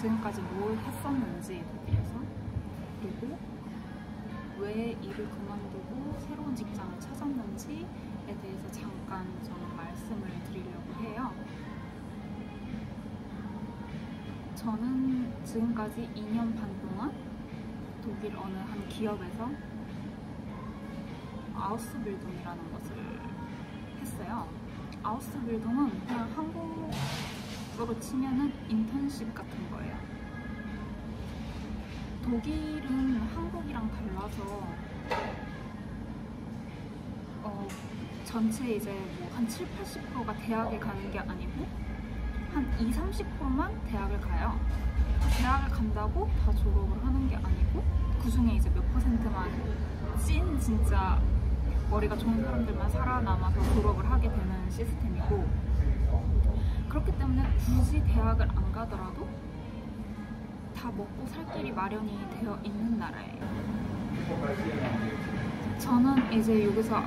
지금까지 뭘 했었는지 독일에서, 그리고 왜 일을 그만두고 새로운 직장을 찾았는지에 대해서 잠깐 좀 말씀을 드리려고 해요. 저는 지금까지 2년 반 동안 독일 어느 한 기업에서 아우스빌딩이라는 것을 했어요. 아우스빌딩은 그냥 한국어로 치면은 인턴십 같은 거예요. 독일은 한국이랑 달라서 전체 이제 뭐 한 7, 80%가 대학에 가는 게 아니고 한 20, 30%만 대학을 가요. 대학을 간다고 다 졸업을 하는 게 아니고 그 중에 이제 몇 %만 찐 진짜 머리가 좋은 사람들만 살아남아서 졸업을 하게 되는 시스템이고, 그렇기 때문에 굳이 대학을 안 가더라도 다 먹고 살 길이 마련이 되어 있는 나라예요. 저는 이제 여기서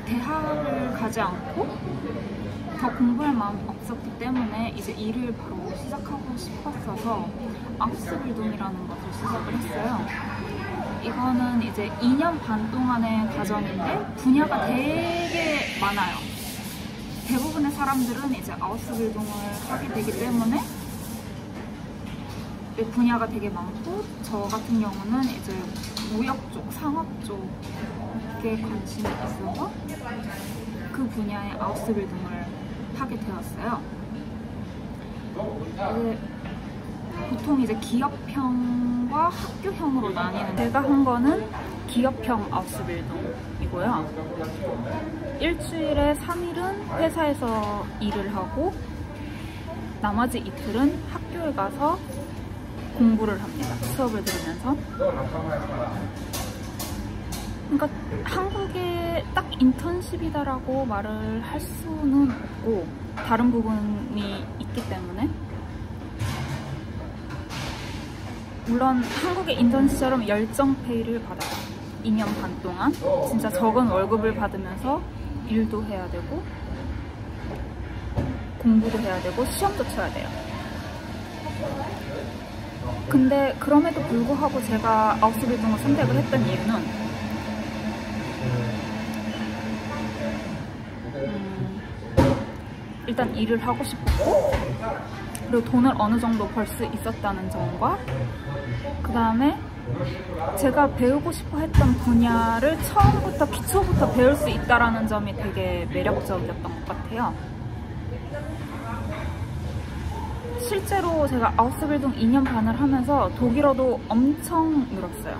대학을 가지 않고 더 공부할 마음이 없었기 때문에 이제 일을 바로 시작하고 싶었어서 아우스빌딩이라는 것을 시작을 했어요. 이거는 이제 2년 반 동안의 과정인데 분야가 되게 많아요. 대부분의 사람들은 이제 아우스빌딩을 하게 되기 때문에 분야가 되게 많고, 저 같은 경우는 이제 무역 쪽, 상업 쪽에 관심이 있어서 그 분야의 아우스빌딩을 하게 되었어요. 보통 이제 기업형과 학교형으로 나뉘는, 제가 한 거는 기업형 아우스빌딩이고요. 일주일에 3일은 회사에서 일을 하고 나머지 이틀은 학교에 가서 공부를 합니다. 수업을 들으면서. 그러니까 한국에 딱 인턴십이다라고 말을 할 수는 없고 다른 부분이 있기 때문에, 물론 한국의 인턴십처럼 열정 페이를 받아요. 2년 반 동안 진짜 적은 월급을 받으면서 일도 해야 되고 공부도 해야 되고 시험도 쳐야 돼요. 근데 그럼에도 불구하고 제가 아우스빌딩을 선택을 했던 이유는 일단 일을 하고 싶었고, 그리고 돈을 어느 정도 벌 수 있었다는 점과, 그 다음에 제가 배우고 싶어 했던 분야를 처음부터 기초부터 배울 수 있다는 점이 되게 매력적이었던 것 같아요. 실제로 제가 아우스빌딩 2년 반을 하면서 독일어도 엄청 늘었어요.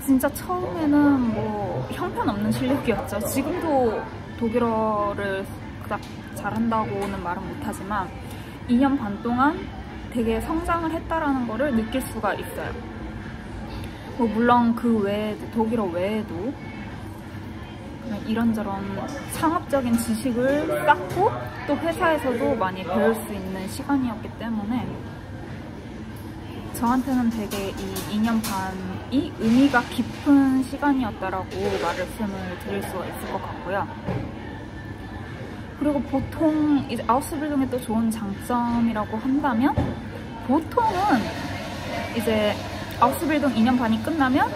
진짜 처음에는 뭐 형편없는 실력이었죠. 지금도 독일어를 그닥 잘한다고는 말은 못하지만 2년 반 동안 되게 성장을 했다라는 거를 느낄 수가 있어요. 뭐 물론 그 외에도, 독일어 외에도 이런저런 상업적인 지식을 쌓고 또 회사에서도 많이 배울 수 있는 시간이었기 때문에 저한테는 되게 이 2년 반이 의미가 깊은 시간이었다라고 말씀을 드릴 수가 있을 것 같고요. 그리고 보통 이제 아우스빌딩의 또 좋은 장점이라고 한다면, 보통은 이제 아우스빌딩 2년 반이 끝나면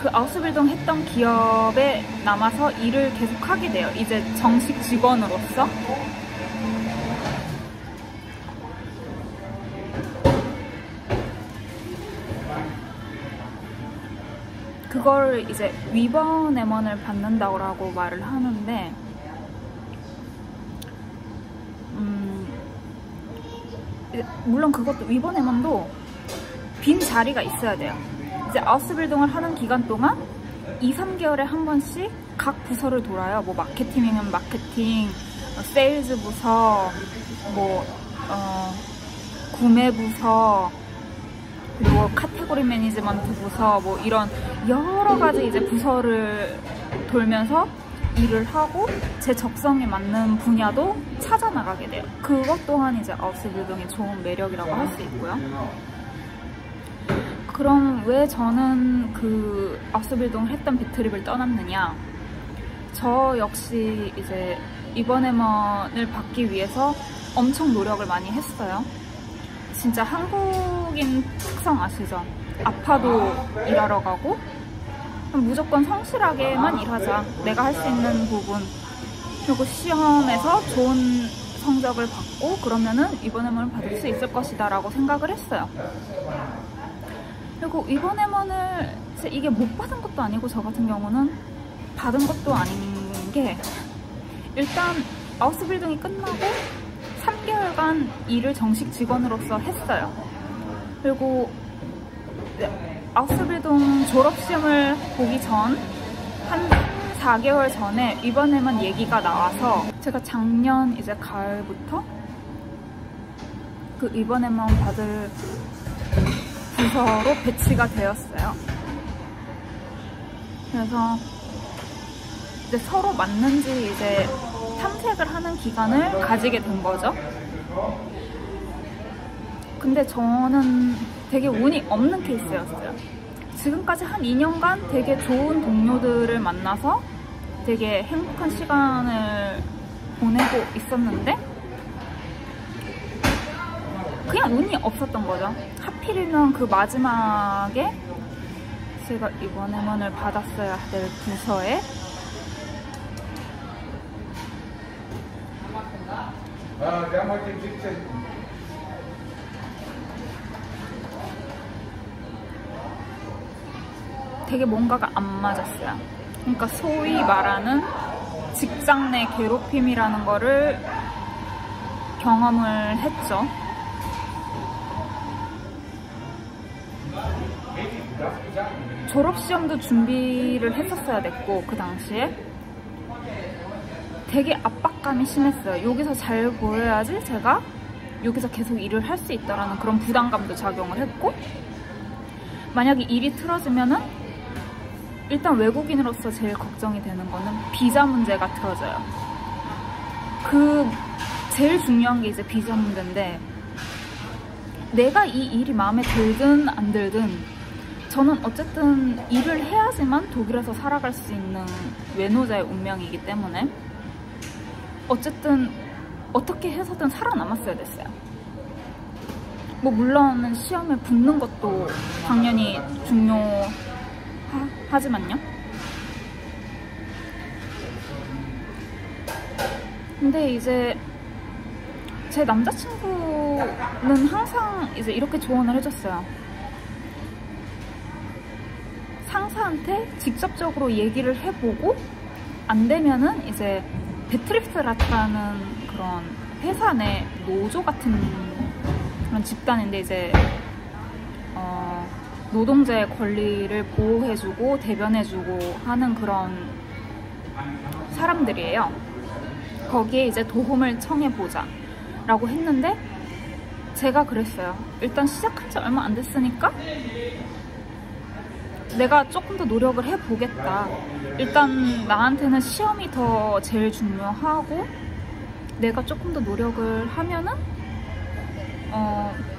그 아우스빌딩 했던 기업에 남아서 일을 계속 하게 돼요. 이제 정식 직원으로서. 그걸 이제 위버네먼을 받는다고 말을 하는데, 물론 그것도 위버네먼도 빈 자리가 있어야 돼요. 이제 아우스빌딩을 하는 기간 동안 2, 3개월에 한 번씩 각 부서를 돌아요. 뭐 마케팅이면 마케팅, 세일즈 부서, 뭐 구매 부서, 그리고 카테고리 매니지먼트 부서, 뭐 이런 여러 가지 이제 부서를 돌면서 일을 하고 제 적성에 맞는 분야도 찾아 나가게 돼요. 그것 또한 이제 아우스빌딩의 좋은 매력이라고 할 수 있고요. 그럼 왜 저는 그 아우스빌딩을 했던 비트립을 떠났느냐? 저 역시 이제 위버네먼을 받기 위해서 엄청 노력을 많이 했어요. 진짜 한국인 특성 아시죠? 아파도 일하러 가고 무조건 성실하게만 일하자. 내가 할 수 있는 부분. 그리고 시험에서 좋은 성적을 받고 그러면은 위번 M1을 받을 수 있을 것이다 라고 생각을 했어요. 그리고 위번 M1을 이게 못 받은 것도 아니고 저 같은 경우는 받은 것도 아닌 게 일단 아우스빌딩이 끝나고 3개월간 일을 정식 직원으로서 했어요. 그리고 아우스빌딩 졸업시험을 보기 전 한 4개월 전에 위번 M1 얘기가 나와서 제가 작년 이제 가을부터 그 위번 M1 받을 부서로 배치가 되었어요. 그래서 이제 서로 맞는지 이제 탐색을 하는 기간을 가지게 된 거죠. 근데 저는 되게 운이 없는 케이스였어요. 지금까지 한 2년간 되게 좋은 동료들을 만나서 되게 행복한 시간을 보내고 있었는데 그냥 운이 없었던 거죠. 하필이면 그 마지막에 제가 위번 M1을 받았어야 될 부서에 되게 뭔가가 안 맞았어요. 그러니까 소위 말하는 직장 내 괴롭힘이라는 거를 경험을 했죠. 졸업시험도 준비를 했었어야 됐고 그 당시에 되게 압박감이 심했어요. 여기서 잘 보여야지 제가 여기서 계속 일을 할 수 있다라는 그런 부담감도 작용을 했고 만약에 일이 틀어지면은 일단 외국인으로서 제일 걱정이 되는 거는 비자 문제가 틀어져요. 그 제일 중요한 게 이제 비자 문제인데 내가 이 일이 마음에 들든 안 들든 저는 어쨌든 일을 해야지만 독일에서 살아갈 수 있는 외노자의 운명이기 때문에 어쨌든 어떻게 해서든 살아남았어야 됐어요. 뭐 물론 시험에 붙는 것도 당연히 중요하지만요. 근데 이제 제 남자친구는 항상 이제 이렇게 조언을 해줬어요. 상사한테 직접적으로 얘기를 해보고 안 되면은 이제 베트립스라트라는 그런 회사 내 노조 같은 그런 집단인데 이제 노동자의 권리를 보호해주고 대변해주고 하는 그런 사람들이에요. 거기에 이제 도움을 청해보자 라고 했는데 제가 그랬어요. 일단 시작한 지 얼마 안 됐으니까 내가 조금 더 노력을 해보겠다. 일단 나한테는 시험이 더 제일 중요하고 내가 조금 더 노력을 하면은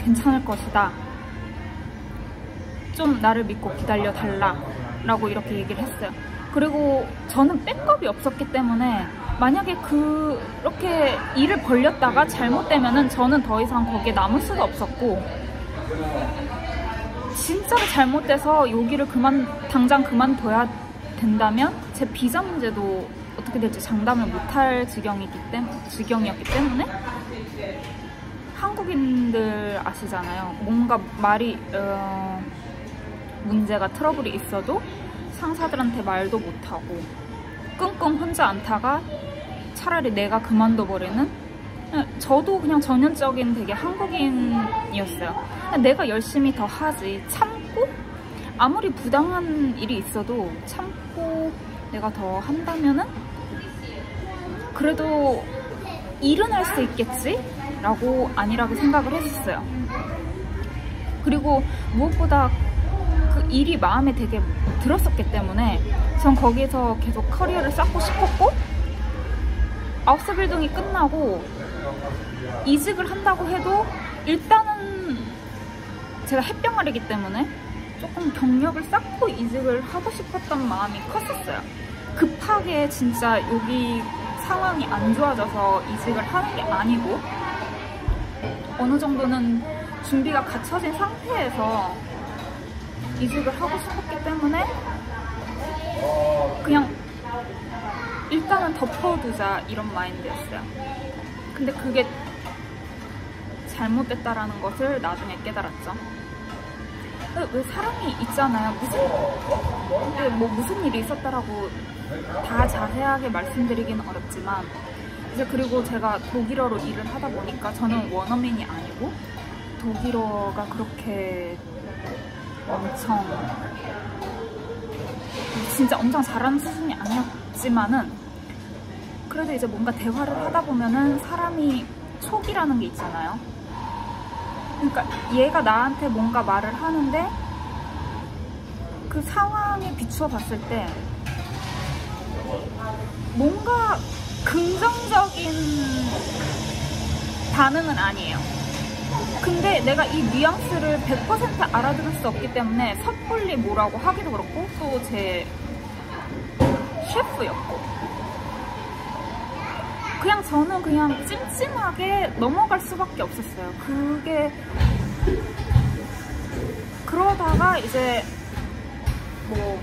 괜찮을 것이다. 좀 나를 믿고 기다려달라 라고 이렇게 얘기를 했어요. 그리고 저는 백업이 없었기 때문에 만약에 그렇게 일을 벌렸다가 잘못되면은 저는 더 이상 거기에 남을 수가 없었고 진짜로 잘못돼서 여기를 당장 그만둬야 된다면 제 비자 문제도 어떻게 될지 장담을 못할 지경이었기 때문에 한국인들 아시잖아요. 뭔가 말이 문제가 트러블이 있어도 상사들한테 말도 못하고 끙끙 혼자 안다가 차라리 내가 그만둬버리는 저도 그냥 전형적인 되게 한국인이었어요. 내가 열심히 더 하지 참고 아무리 부당한 일이 있어도 참고 내가 더 한다면은 그래도 일은 할 수 있겠지? 라고 안일하게 생각을 했었어요. 그리고 무엇보다 그 일이 마음에 되게 들었었기 때문에 전 거기서 계속 커리어를 쌓고 싶었고 아우스빌딩이 끝나고 이직을 한다고 해도 일단은 제가 햇병아리기 때문에 조금 경력을 쌓고 이직을 하고 싶었던 마음이 컸었어요. 급하게 진짜 여기 상황이 안 좋아져서 이직을 하는 게 아니고 어느 정도는 준비가 갖춰진 상태에서 이직을 하고 싶었기 때문에 그냥 일단은 덮어두자 이런 마인드였어요. 근데 그게 잘못됐다라는 것을 나중에 깨달았죠. 왜 사람이 있잖아요. 무슨 일이 있었다라고 다 자세하게 말씀드리기는 어렵지만 이제 그리고 제가 독일어로 일을 하다 보니까 저는 원어민이 아니고 독일어가 그렇게 엄청 진짜 엄청 잘하는 수준이 아니었지만은 그래도 이제 뭔가 대화를 하다 보면은 사람이 촉이라는 게 있잖아요. 그러니까 얘가 나한테 뭔가 말을 하는데 그 상황에 비추어 봤을 때 뭔가 긍정적인 반응은 아니에요. 근데 내가 이 뉘앙스를 100% 알아들을 수 없기 때문에 섣불리 뭐라고 하기도 그렇고 또 제 셰프였고 그냥 저는 그냥 찜찜하게 넘어갈 수밖에 없었어요. 그러다가 이제 뭐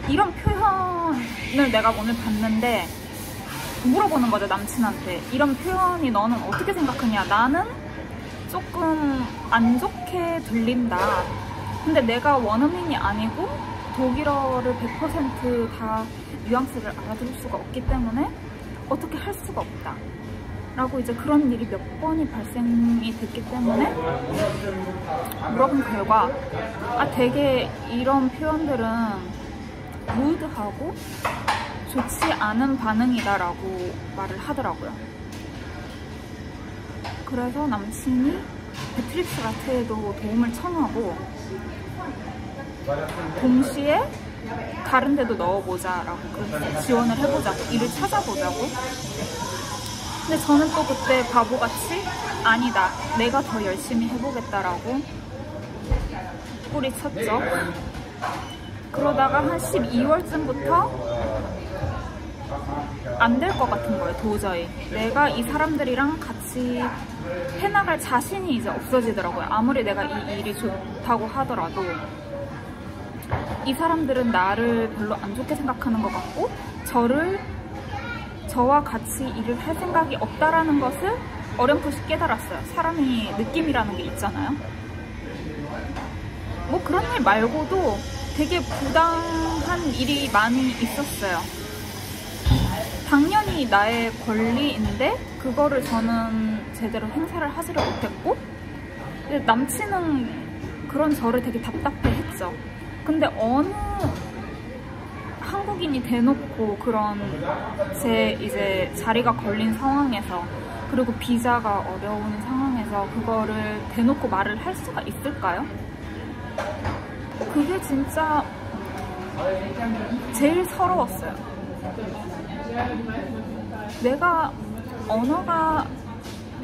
이런 표현을 내가 오늘 봤는데 물어보는 거죠, 남친한테. 이런 표현이 너는 어떻게 생각하냐. 나는 조금 안 좋게 들린다. 근데 내가 원어민이 아니고 독일어를 100% 다 뉘앙스를 알아들을 수가 없기 때문에 어떻게 할 수가 없다 라고 이제 그런 일이 몇 번이 발생이 됐기 때문에 물어본 결과 되게 이런 표현들은 루드하고 좋지 않은 반응이다 라고 말을 하더라고요. 그래서 남친이 배트릭스 라테에도 도움을 청하고 동시에 다른 데도 넣어보자 라고 지원을 해보자고, 일을 찾아보자고. 근데 저는 또 그때 바보같이 아니다, 내가 더 열심히 해보겠다라고 뿌리쳤죠. 그러다가 한 12월쯤부터 안 될 것 같은 거예요. 도저히 내가 이 사람들이랑 같이 해나갈 자신이 이제 없어지더라고요. 아무리 내가 이 일이 좋다고 하더라도 이 사람들은 나를 별로 안 좋게 생각하는 것 같고 저와 같이 일을 할 생각이 없다라는 것을 어렴풋이 깨달았어요. 사람이 느낌이라는 게 있잖아요. 뭐 그런 일 말고도 되게 부당한 일이 많이 있었어요. 당연히 나의 권리인데 그거를 저는 제대로 행사를 하지를 못했고, 남친은 그런 저를 되게 답답해했죠. 근데 어느 한국인이 대놓고 그런 제 이제 자리가 걸린 상황에서, 그리고 비자가 어려운 상황에서 그거를 대놓고 말을 할 수가 있을까요? 그게 진짜 제일 서러웠어요. 내가 언어가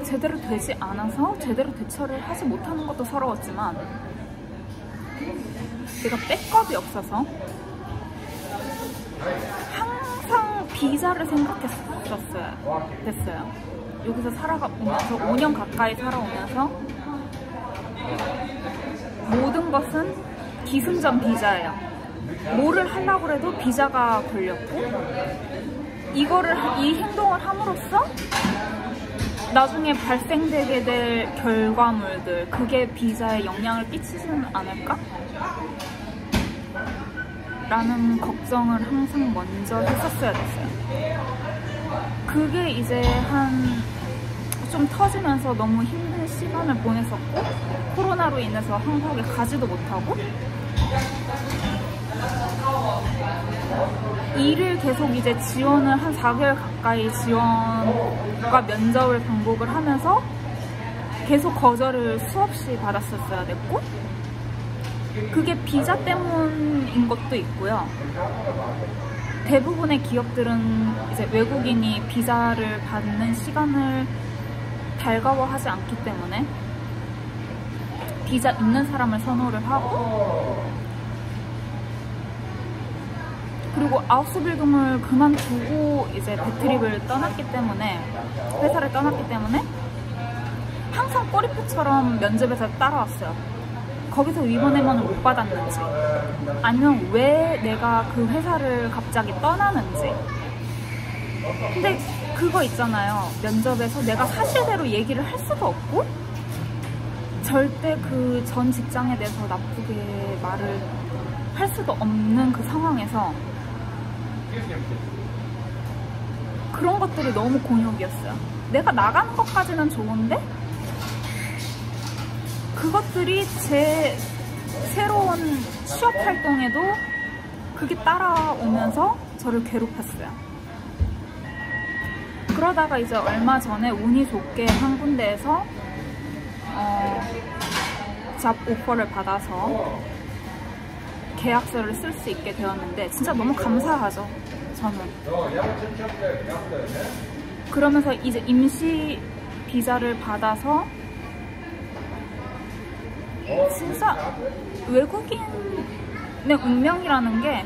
제대로 되지 않아서 제대로 대처를 하지 못하는 것도 서러웠지만 내가 백업이 없어서 항상 비자를 됐어요. 여기서 살아오면서 5년 가까이 살아오면서 모든 것은 기승전 비자예요. 뭐를 하려고 해도 비자가 걸렸고, 이 행동을 함으로써 나중에 발생되게 될 결과물들, 그게 비자에 영향을 끼치지는 않을까? 라는 걱정을 항상 먼저 했었어야 됐어요. 그게 이제 좀 터지면서 너무 힘든 시간을 보냈었고, 코로나로 인해서 한국에 가지도 못하고, 일을 계속 이제 지원을 한 4개월 가까이 지원과 면접을 반복을 하면서 계속 거절을 수없이 받았었어야 됐고, 그게 비자 때문인 것도 있고요. 대부분의 기업들은 이제 외국인이 비자를 받는 시간을 달가워하지 않기 때문에 비자 있는 사람을 선호를 하고, 그리고 아우스빌딩을 그만두고 이제 배트릭을 떠났기 때문에, 회사를 떠났기 때문에 항상 꼬리표처럼 면접에서 따라왔어요. 거기서 위번 M1을 못 받았는지, 아니면 왜 내가 그 회사를 갑자기 떠나는지. 근데 그거 있잖아요. 면접에서 내가 사실대로 얘기를 할 수도 없고 절대 그 전 직장에 대해서 나쁘게 말을 할 수도 없는 그 상황에서 그런 것들이 너무 곤욕이었어요. 내가 나가는 것까지는 좋은데 그것들이 제 새로운 취업 활동에도 그게 따라오면서 저를 괴롭혔어요. 그러다가 이제 얼마 전에 운이 좋게 한 군데에서 잡 오퍼를 받아서 계약서를 쓸 수 있게 되었는데 진짜 너무 감사하죠, 저는. 그러면서 이제 임시 비자를 받아서 진짜 외국인의 운명이라는 게,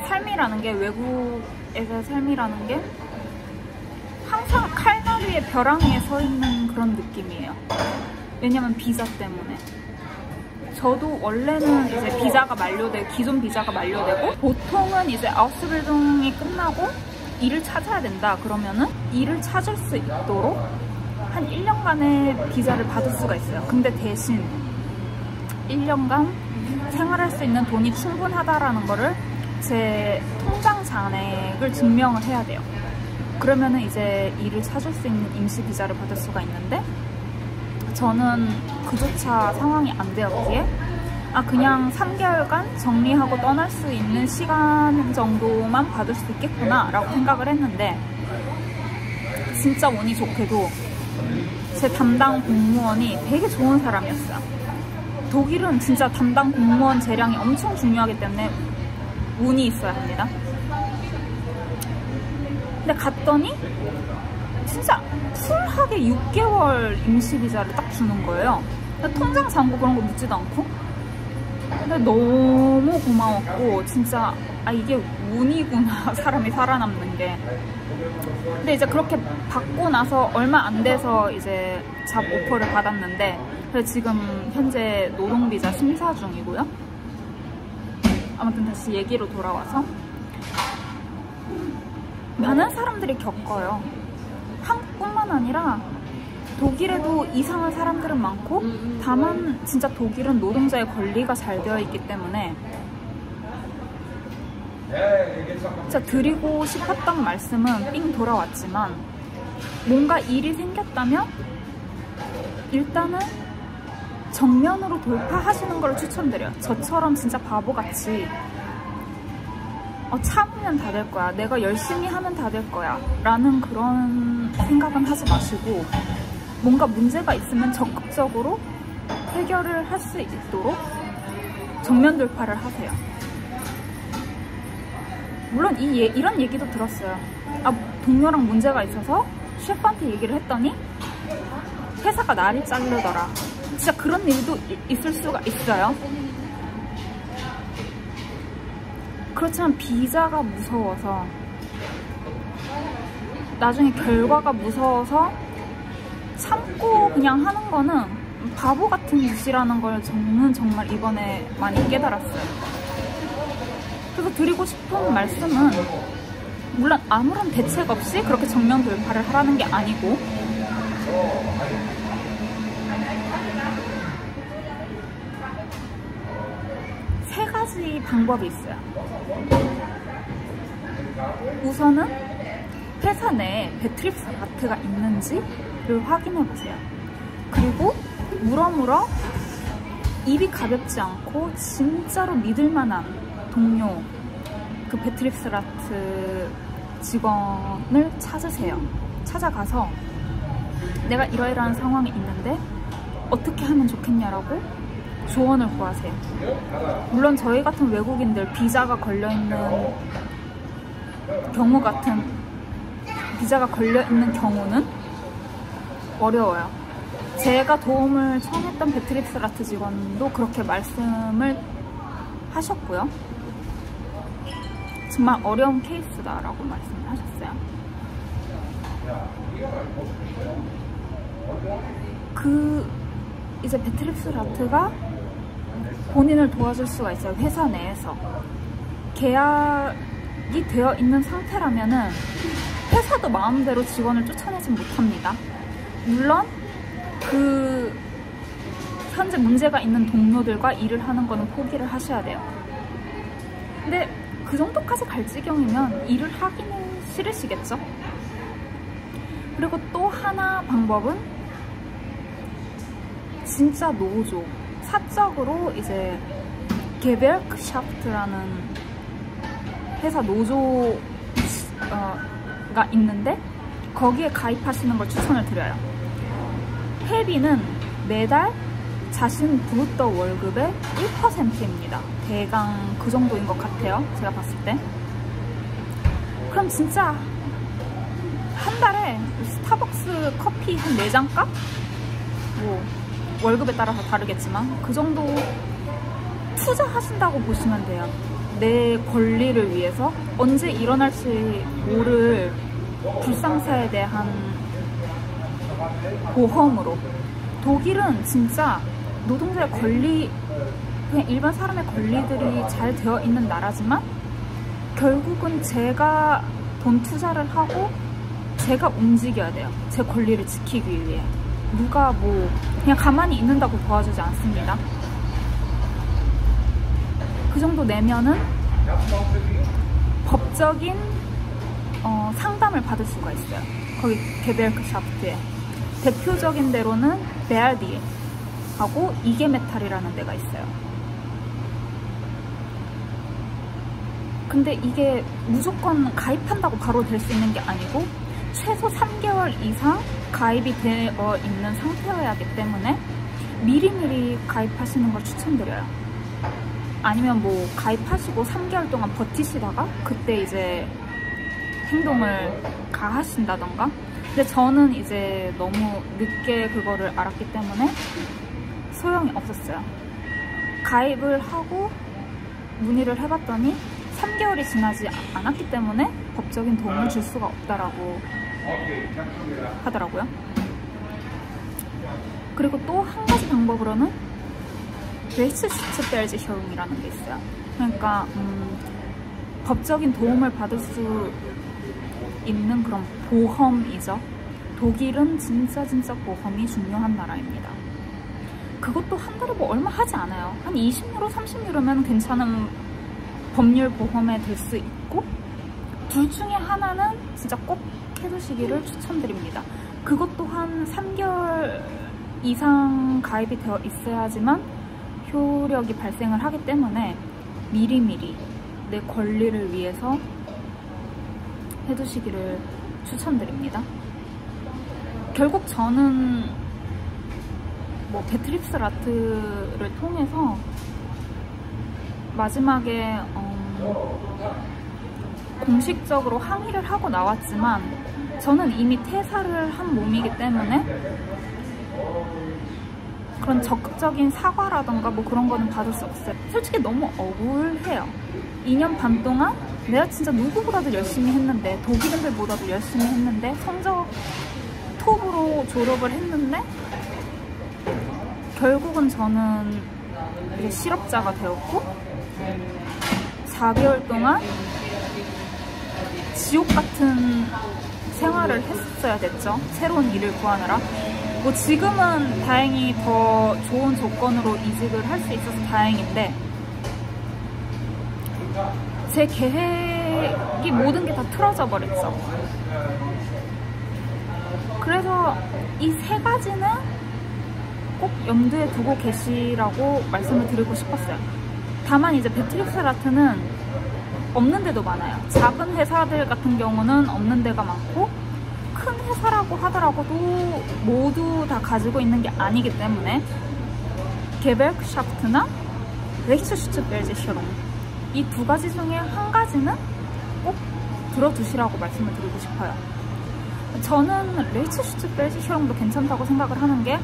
삶이라는 게, 외국에서의 삶이라는 게 항상 칼날위에 벼랑위에 서 있는 그런 느낌이에요. 왜냐면 비자 때문에. 저도 원래는 이제 비자가 만료되고, 기존 비자가 만료되고, 보통은 이제 아우스빌딩이 끝나고 일을 찾아야 된다 그러면은 일을 찾을 수 있도록 한 1년간의 비자를 받을 수가 있어요. 근데 대신 1년간 생활할 수 있는 돈이 충분하다라는 거를 제 통장 잔액을 증명을 해야 돼요. 그러면은 이제 일을 찾을 수 있는 임시 비자를 받을 수가 있는데, 저는 그조차 상황이 안 되었기에 그냥 3개월간 정리하고 떠날 수 있는 시간 정도만 받을 수 있겠구나 라고 생각을 했는데, 진짜 운이 좋게도 제 담당 공무원이 되게 좋은 사람이었어요. 독일은 진짜 담당 공무원 재량이 엄청 중요하기 때문에 운이 있어야 합니다. 근데 갔더니 진짜 쿨하게 6개월 임시비자를 딱 주는 거예요. 통장 잔고 그런 거 묻지도 않고. 근데 너무 고마웠고, 진짜 이게 운이구나, 사람이 살아남는 게. 근데 이제 그렇게 받고 나서 얼마 안 돼서 이제 잡 오퍼를 받았는데, 그래서 지금 현재 노동비자 심사 중이고요. 아무튼 다시 얘기로 돌아와서 많은 사람들이 겪어요. 한국뿐만 아니라 독일에도 이상한 사람들은 많고, 다만 진짜 독일은 노동자의 권리가 잘 되어 있기 때문에 진짜 드리고 싶었던 말씀은 삥 돌아왔지만, 뭔가 일이 생겼다면 일단은 정면으로 돌파하시는 걸 추천드려요. 저처럼 진짜 바보같이 참으면 다 될 거야, 내가 열심히 하면 다 될 거야 라는 그런 생각은 하지 마시고, 뭔가 문제가 있으면 적극적으로 해결을 할 수 있도록 정면 돌파를 하세요. 물론 이런 얘기도 들었어요. 동료랑 문제가 있어서 셰프한테 얘기를 했더니 회사가 나를 자르더라. 진짜 그런 일도 있을 수가 있어요. 그렇지만 비자가 무서워서, 나중에 결과가 무서워서 참고 그냥 하는 거는 바보 같은 짓이라는 걸 저는 정말 이번에 많이 깨달았어요. 그래서 드리고 싶은 말씀은, 물론 아무런 대책 없이 그렇게 정면 돌파를 하라는 게 아니고, 세 가지 방법이 있어요. 우선은 회사 내에 배트립스 마트가 있는지를 확인해 보세요. 그리고 물어물어 입이 가볍지 않고 진짜로 믿을만한 동료, 그 배트립스라트 직원을 찾으세요. 찾아가서 내가 이러이러한 상황이 있는데 어떻게 하면 좋겠냐라고 조언을 구하세요. 물론 저희 같은 외국인들 비자가 걸려있는 경우는 어려워요. 제가 도움을 청했던 배트립스라트 직원도 그렇게 말씀을 하셨고요. 정말 어려운 케이스다라고 말씀을 하셨어요. 이제 베트립스라트가 본인을 도와줄 수가 있어요. 회사 내에서 계약이 되어 있는 상태라면은 회사도 마음대로 직원을 쫓아내진 못합니다. 물론 현재 문제가 있는 동료들과 일을 하는 거는 포기를 하셔야 돼요. 근데 그 정도까지 갈 지경이면 일을 하기는 싫으시겠죠? 그리고 또 하나 방법은 진짜 노조, 사적으로 이제 게베르크샤프트라는 회사 노조가 있는데 거기에 가입하시는 걸 추천을 드려요. 회비는 매달 자신 브루터 월급의 1%입니다. 대강 그 정도인 것 같아요. 제가 봤을 때. 그럼 진짜 한 달에 스타벅스 커피 한 4잔 값? 뭐 월급에 따라서 다르겠지만 그 정도 투자하신다고 보시면 돼요. 내 권리를 위해서 언제 일어날지 모를 불상사에 대한 보험으로. 독일은 진짜 노동자의 권리, 그냥 일반 사람의 권리들이 잘 되어 있는 나라지만 결국은 제가 돈 투자를 하고 제가 움직여야 돼요. 제 권리를 지키기 위해. 누가 뭐 그냥 가만히 있는다고 도와주지 않습니다. 그 정도 내면은 법적인 상담을 받을 수가 있어요. 거기 게베르크샤프트에. 대표적인 데로는 베알디 하고 이게메탈이라는 데가 있어요. 근데 이게 무조건 가입한다고 바로 될 수 있는 게 아니고 최소 3개월 이상 가입이 되어 있는 상태여야 하기 때문에 미리미리 가입하시는 걸 추천드려요. 아니면 뭐 가입하시고 3개월 동안 버티시다가 그때 이제 행동을 가하신다던가. 근데 저는 이제 너무 늦게 그거를 알았기 때문에 소용이 없었어요. 가입을 하고 문의를 해봤더니 3개월이 지나지 않았기 때문에 법적인 도움을 줄 수가 없다라고 하더라고요. 그리고 또 한 가지 방법으로는 레이츠슈츠벨지혀움이라는 게 있어요. 그러니까 법적인 도움을 받을 수 있는 그런 보험이죠. 독일은 진짜 보험이 중요한 나라입니다. 그것도 한 달에 뭐 얼마 하지 않아요. 한 20유로, 30유로면 괜찮은 법률 보험에 들 수 있고, 둘 중에 하나는 진짜 꼭 해두시기를 추천드립니다. 그것 또한 3개월 이상 가입이 되어 있어야지만 효력이 발생을 하기 때문에 미리미리 내 권리를 위해서 해두시기를 추천드립니다. 결국 저는 뭐 베트립스라트를 통해서 마지막에 공식적으로 항의를 하고 나왔지만 저는 이미 퇴사를 한 몸이기 때문에 그런 적극적인 사과라던가 뭐 그런 거는 받을 수 없어요. 솔직히 너무 억울해요. 2년 반 동안 내가 진짜 누구보다도 열심히 했는데, 독일인들보다도 열심히 했는데, 성적 톱으로 졸업을 했는데 결국은 저는 이제 실업자가 되었고 4개월 동안 지옥 같은 생활을 했어야 됐죠. 새로운 일을 구하느라. 뭐 지금은 다행히 더 좋은 조건으로 이직을 할 수 있어서 다행인데 제 계획이 모든 게 다 틀어져 버렸죠. 그래서 이 3가지는 꼭 염두에 두고 계시라고 말씀을 드리고 싶었어요. 다만 이제 베트립스라트는 없는 데도 많아요. 작은 회사들 같은 경우는 없는 데가 많고, 큰 회사라고 하더라고도 모두 다 가지고 있는 게 아니기 때문에 게베르크샤프트나 레이츠슈츠벨지혀움 이 2가지 중에 한 가지는 꼭 들어두시라고 말씀을 드리고 싶어요. 저는 레이츠슈츠벨지혀움도 괜찮다고 생각을 하는 게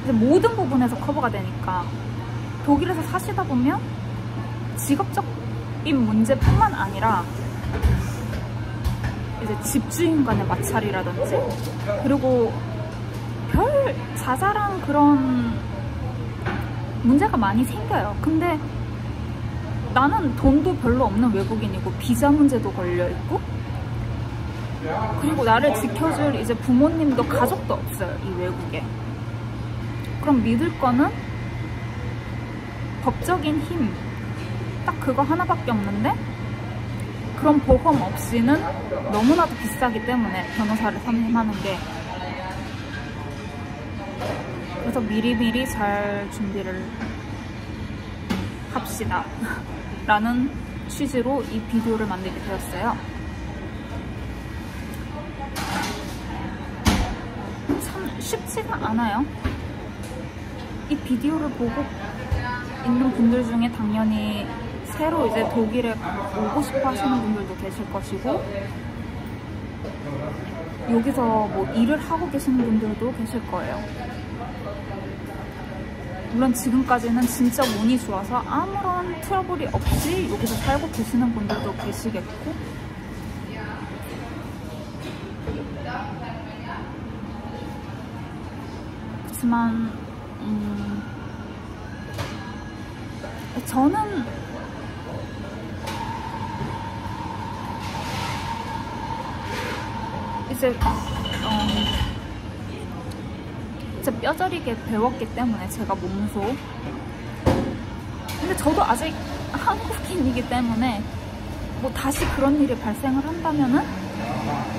이제 모든 부분에서 커버가 되니까. 독일에서 사시다 보면 직업적인 문제뿐만 아니라 이제 집주인 간의 마찰이라든지, 그리고 사실 자잘한 그런 문제가 많이 생겨요. 근데 나는 돈도 별로 없는 외국인이고 비자 문제도 걸려있고 그리고 나를 지켜줄 이제 부모님도 가족도 없어요, 이 외국에. 그럼 믿을 거는 법적인 힘, 딱 그거 하나밖에 없는데 그런 보험 없이는 너무나도 비싸기 때문에 변호사를 선임하는 게. 그래서 미리미리 잘 준비를 합시다 라는 취지로 이 비디오를 만들게 되었어요. 참 쉽지가 않아요. 이 비디오를 보고 있는 분들 중에 당연히 새로 이제 독일에 오고 싶어 하시는 분들도 계실 것이고 여기서 뭐 일을 하고 계시는 분들도 계실 거예요. 물론 지금까지는 진짜 운이 좋아서 아무런 트러블이 없이 여기서 살고 계시는 분들도 계시겠고 그렇지만 저는 이제 진짜 뼈저리게 배웠기 때문에 제가 몸소. 근데 저도 아직 한국인이기 때문에 뭐 다시 그런 일이 발생을 한다면은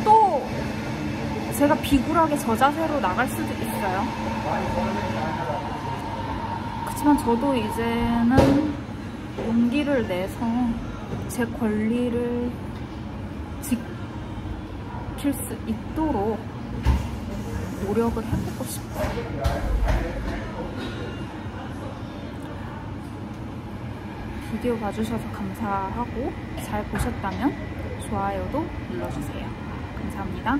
또 제가 비굴하게 저 자세로 나갈 수도 있어요. 그렇지만 저도 이제는 용기를 내서 제 권리를 지킬 수 있도록 노력을 해보고 싶어요. 비디오 봐주셔서 감사하고 잘 보셨다면 좋아요도 눌러주세요. 감사합니다.